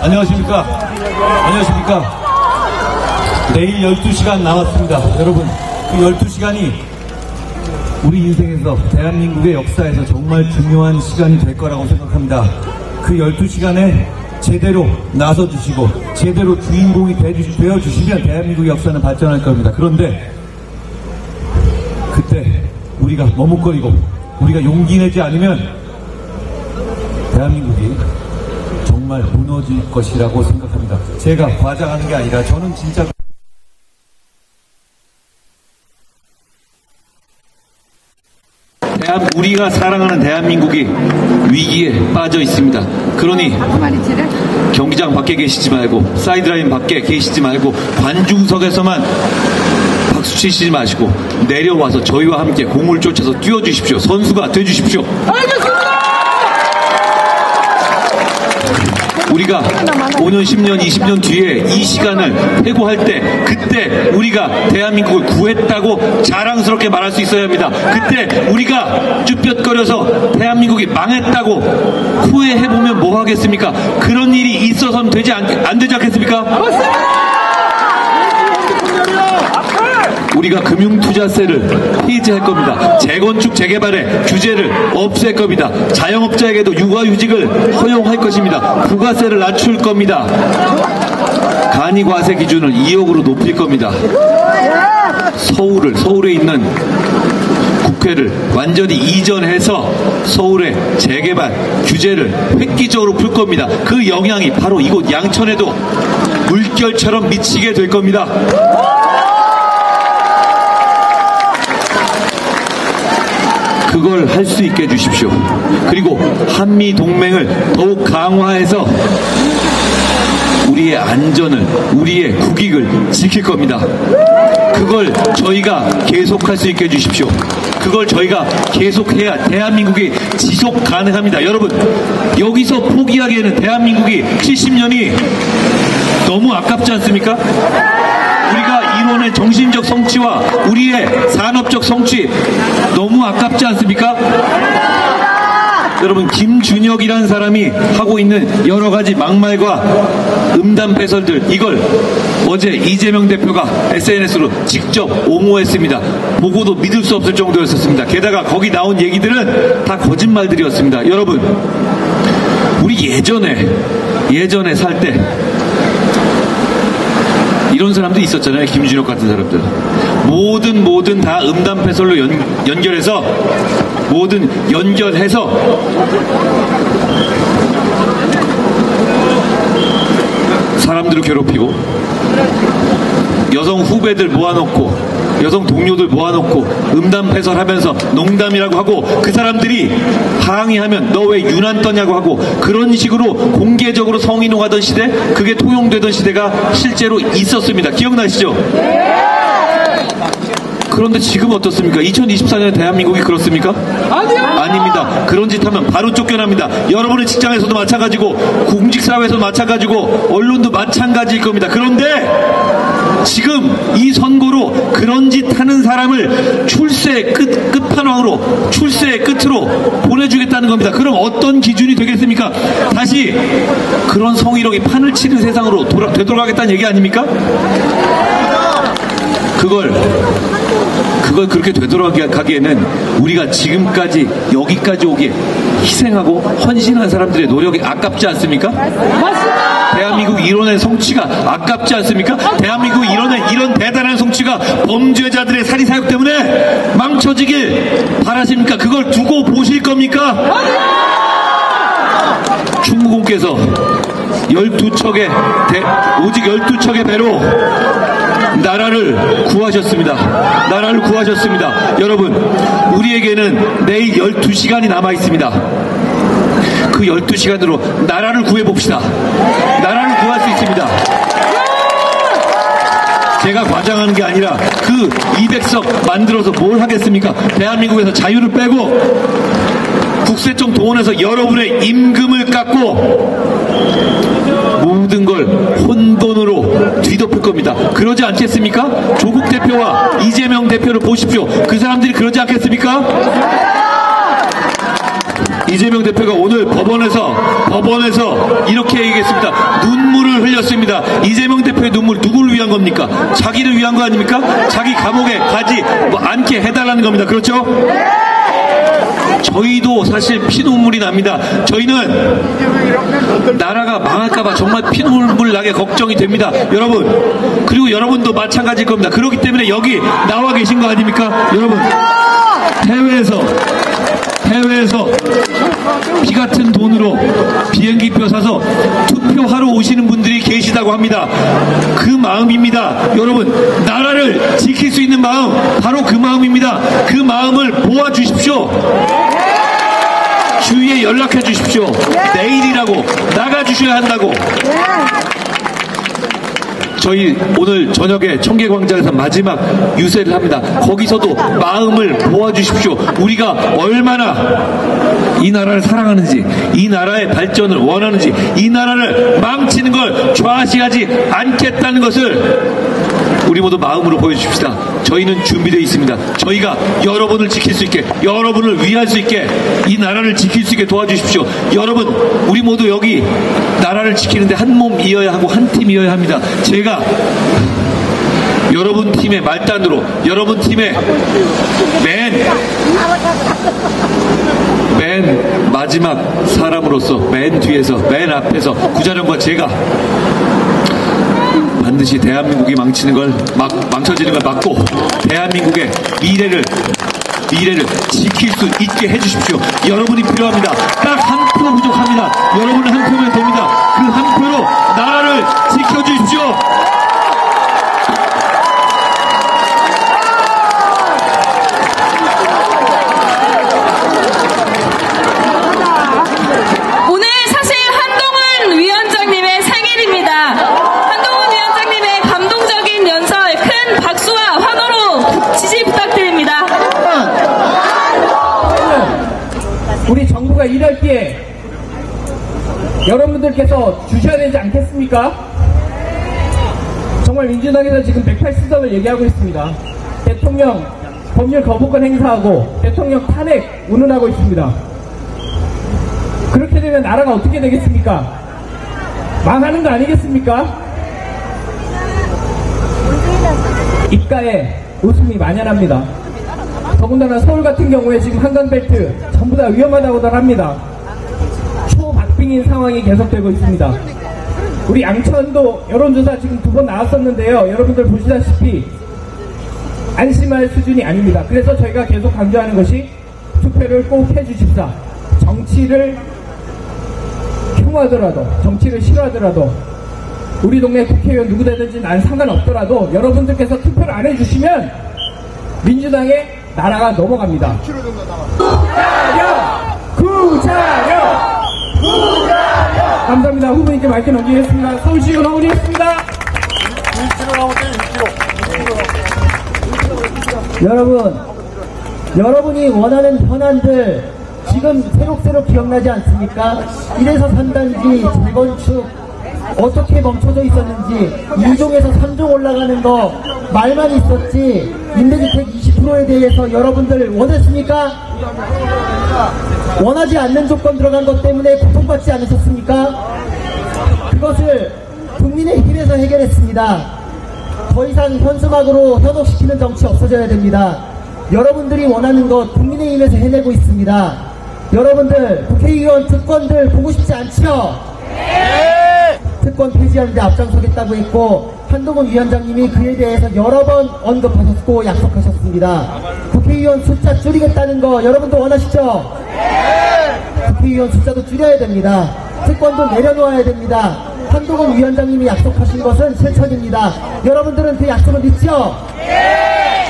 안녕하십니까. 안녕하십니까. 내일 12시간 남았습니다. 여러분, 그 12시간이 우리 인생에서, 대한민국의 역사에서 정말 중요한 시간이 될 거라고 생각합니다. 그 12시간에 제대로 나서주시고 제대로 주인공이 되어주시면 대한민국의 역사는 발전할 겁니다. 그런데 그때 우리가 머뭇거리고 우리가 용기 내지 않으면 대한민국이 정말 무너질 것이라고 생각합니다. 제가 과장하는 게 아니라 저는 진짜 우리가 사랑하는 대한민국이 위기에 빠져 있습니다. 그러니 경기장 밖에 계시지 말고 사이드라인 밖에 계시지 말고 관중석에서만 박수 치시지 마시고 내려와서 저희와 함께 공을 쫓아서 뛰어주십시오. 선수가 되주십시오. 알겠습니다. 우리가 5년, 10년, 20년 뒤에 이 시간을 회고할 때 그때 우리가 대한민국을 구했다고 자랑스럽게 말할 수 있어야 합니다. 그때 우리가 쭈뼛거려서 대한민국이 망했다고 후회해보면 뭐 하겠습니까? 그런 일이 있어서는 안 되지 않겠습니까? 맞습니다. 우리가 금융투자세를 해제할 겁니다. 재건축, 재개발의 규제를 없앨 겁니다. 자영업자에게도 육아휴직을 허용할 것입니다. 부가세를 낮출 겁니다. 간이과세 기준을 2억으로 높일 겁니다. 서울에 있는 국회를 완전히 이전해서 서울의 재개발 규제를 획기적으로 풀 겁니다. 그 영향이 바로 이곳 양천에도 물결처럼 미치게 될 겁니다. 그걸 할 수 있게 해주십시오. 그리고 한미 동맹을 더욱 강화해서 우리의 안전을, 우리의 국익을 지킬 겁니다. 그걸 저희가 계속할 수 있게 해주십시오. 그걸 저희가 계속해야 대한민국이 지속 가능합니다. 여러분, 여기서 포기하기에는 대한민국이 70년이 너무 아깝지 않습니까? 우리가 이뤄낸 정신적 성취와 우리의 산업적 성취 너무 아깝지 않습니까? 여러분, 김준혁이라는 사람이 하고 있는 여러 가지 막말과 음담패설들, 이걸 어제 이재명 대표가 SNS로 직접 옹호했습니다. 보고도 믿을 수 없을 정도였었습니다. 게다가 거기 나온 얘기들은 다 거짓말들이었습니다. 여러분, 우리 예전에 살 때 이런 사람도 있었잖아요. 김준혁 같은 사람들. 모든 다 음담패설로 연결해서 사람들을 괴롭히고 여성 후배들 모아놓고 여성 동료들 모아놓고 음담패설하면서 농담이라고 하고 그 사람들이 항의하면 너 왜 유난 떠냐고 하고 그런 식으로 공개적으로 성희롱하던 시대, 그게 통용되던 시대가 실제로 있었습니다. 기억나시죠? 그런데 지금 어떻습니까? 2024년에 대한민국이 그렇습니까? 아닙니다. 그런 짓 하면 바로 쫓겨납니다. 여러분의 직장에서도 마찬가지고 공직사회에서도 마찬가지고 언론도 마찬가지일 겁니다. 그런데 지금 이 선거로 그런 짓 하는 사람을 출세의 끝판왕으로, 출세의 끝으로 보내주겠다는 겁니다. 그럼 어떤 기준이 되겠습니까? 다시 그런 성희롱이 판을 치는 세상으로 되돌아가겠다는 얘기 아닙니까? 그걸 그렇게 되돌아가기에는 우리가 지금까지 여기까지 오기에 희생하고 헌신한 사람들의 노력이 아깝지 않습니까? 맞습니다. 대한민국이 이뤄낸 성취가 아깝지 않습니까? 대한민국이 이뤄낸 이런 대단한 성취가 범죄자들의 사리사욕 때문에 망쳐지길 바라십니까? 그걸 두고 보실 겁니까? 충무공께서 12척의 오직 12척의 배로 나라를 구하셨습니다. 여러분, 우리에게는 내일 12시간이 남아 있습니다. 그 12시간으로 나라를 구해봅시다. 나라를 구할 수 있습니다. 제가 과장하는 게 아니라 그 200석 만들어서 뭘 하겠습니까? 대한민국에서 자유를 빼고 국세청 동원해서 여러분의 임금을 깎고 모든 걸 혼돈으로 뒤덮을 겁니다. 그러지 않겠습니까? 조국 대표와 이재명 대표를 보십시오. 그 사람들이 그러지 않겠습니까? 이재명 대표가 오늘 법원에서 법원에서 이렇게 얘기했습니다. 눈물을 흘렸습니다. 이재명 대표의 눈물 누구를 위한 겁니까? 자기를 위한 거 아닙니까? 자기 감옥에 가지 않게 해달라는 겁니다. 그렇죠? 저희도 사실 피눈물이 납니다. 저희는 나라가 망할까봐 정말 피눈물 나게 걱정이 됩니다. 여러분, 그리고 여러분도 마찬가지일 겁니다. 그렇기 때문에 여기 나와 계신 거 아닙니까? 여러분, 해외에서 피 같은 돈으로 비행기표 사서 투표하러 오시는 분들이 계시다고 합니다. 그 마음입니다. 여러분, 나라를 지킬 수 있는 마음, 바로 그 마음입니다. 그 마음을 모아주십시오. 주위에 연락해 주십시오. 내일이라고 나가주셔야 한다고. 저희 오늘 저녁에 청계광장에서 마지막 유세를 합니다. 거기서도 마음을 모아주십시오. 우리가 얼마나 이 나라를 사랑하는지, 이 나라의 발전을 원하는지, 이 나라를 망치는 걸 좌시하지 않겠다는 것을 우리 모두 마음으로 보여주십시다. 저희는 준비되어 있습니다. 저희가 여러분을 지킬 수 있게, 여러분을 위할 수 있게, 이 나라를 지킬 수 있게 도와주십시오. 여러분, 우리 모두 여기 나라를 지키는데 한 몸이어야 하고 한 팀이어야 합니다. 제가 여러분 팀의 말단으로, 여러분 팀의 맨 마지막 사람으로서, 맨 뒤에서, 맨 앞에서 구자령과 제가 반드시 대한민국이 망쳐지는 걸 막고 대한민국의 미래를 지킬 수 있게 해주십시오. 여러분이 필요합니다. 딱 한 표 부족합니다. 여러분은 한 표면 됩니다. 그 한 표로 나라를 지켜주십시오. 오늘 사실 한동훈 위원장님의 생일입니다. 한동훈 위원장님의 감동적인 연설 큰 박수와 환호로 지지 부탁드립니다. 우리 정부가 일할 기에 여러분들께서 주셔야 되지 않겠습니까? 정말 민주당에서 지금 180석을 얘기하고 있습니다. 대통령 법률 거부권 행사하고 대통령 탄핵 운운하고 있습니다. 그렇게 되면 나라가 어떻게 되겠습니까? 망하는 거 아니겠습니까? 입가에 웃음이 만연합니다. 더군다나 서울 같은 경우에 지금 한강벨트 전부 다 위험하다고들 합니다. 초박빙인 상황이 계속되고 있습니다. 우리 양천도 여론조사 지금 2번 나왔었는데요. 여러분들 보시다시피 안심할 수준이 아닙니다. 그래서 저희가 계속 강조하는 것이 투표를 꼭 해주십사. 정치를 혐오하더라도, 정치를 싫어하더라도, 우리 동네 국회의원 누구 되든지 난 상관없더라도 여러분들께서 투표를 안 해주시면 민주당의 나라가 넘어갑니다. 구자령! 감사합니다. 후보님께 마이크 넘기겠습니다. 서울시의원 황운이었습니다. 여러분이 원하는 현안들 지금 새록새록 기억나지 않습니까? 이래서 산단지, 재건축 어떻게 멈춰져 있었는지, 2종에서 3종 올라가는 거 말만 있었지 임대주택 20%에 대해서 여러분들 원했습니까? 원하지 않는 조건 들어간 것 때문에 고통받지 않으셨습니까? 그것을 국민의힘에서 해결했습니다. 더 이상 현수막으로 현혹시키는 정치 없어져야 됩니다. 여러분들이 원하는 것 국민의힘에서 해내고 있습니다. 여러분들 국회의원 특권들 보고 싶지 않죠? 네! 특권 폐지하는 데 앞장서겠다고 했고 한동훈 위원장님이 그에 대해서 여러 번 언급하셨고 약속하셨습니다. 국회의원 숫자 줄이겠다는 거 여러분도 원하시죠? 네! 국회의원 숫자도 줄여야 됩니다. 특권도 내려놓아야 됩니다. 한동훈 위원장님이 약속하신 것은 실천입니다. 여러분들은 그 약속을 믿죠? 네!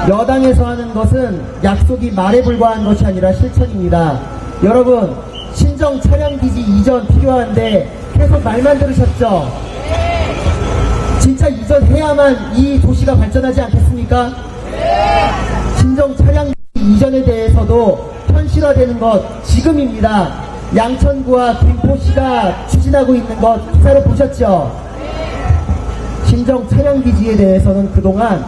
여당에서 하는 것은 약속이 말에 불과한 것이 아니라 실천입니다. 여러분, 신정 차량기지 이전 필요한데 계속 말만 들으셨죠? 진짜 이전해야만 이 도시가 발전하지 않겠습니까? 신정 차량기지 이전에 대해서도 현실화되는 것 지금입니다. 양천구와 김포시가 추진하고 있는 것 기사로 보셨죠? 신정 차량기지에 대해서는 그동안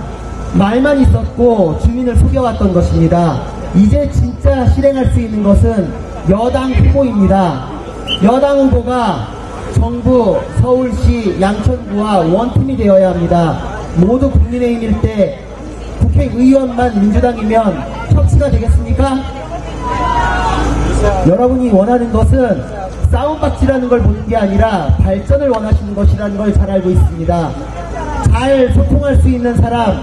말만 있었고 주민을 속여왔던 것입니다. 이제 진짜 실행할 수 있는 것은 여당 후보입니다. 여당 후보가 정부, 서울시, 양천구와 원팀이 되어야 합니다. 모두 국민의힘일 때 국회의원만 민주당이면 협치가 되겠습니까? 여러분이 원하는 것은 싸움박질하는 걸 보는 게 아니라 발전을 원하시는 것이라는 걸 잘 알고 있습니다. 잘 소통할 수 있는 사람,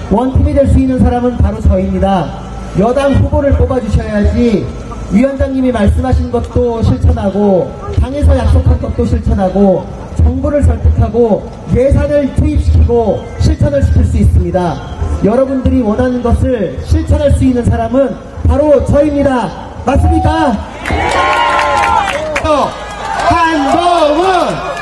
원팀이 될 수 있는 사람은 바로 저입니다. 여당 후보를 뽑아주셔야지 위원장님이 말씀하신 것도 실천하고 당에서 약속한 것도 실천하고 정부를 설득하고 예산을 투입시키고 실천을 시킬 수 있습니다. 여러분들이 원하는 것을 실천할 수 있는 사람은 바로 저입니다. 맞습니까? 한동훈!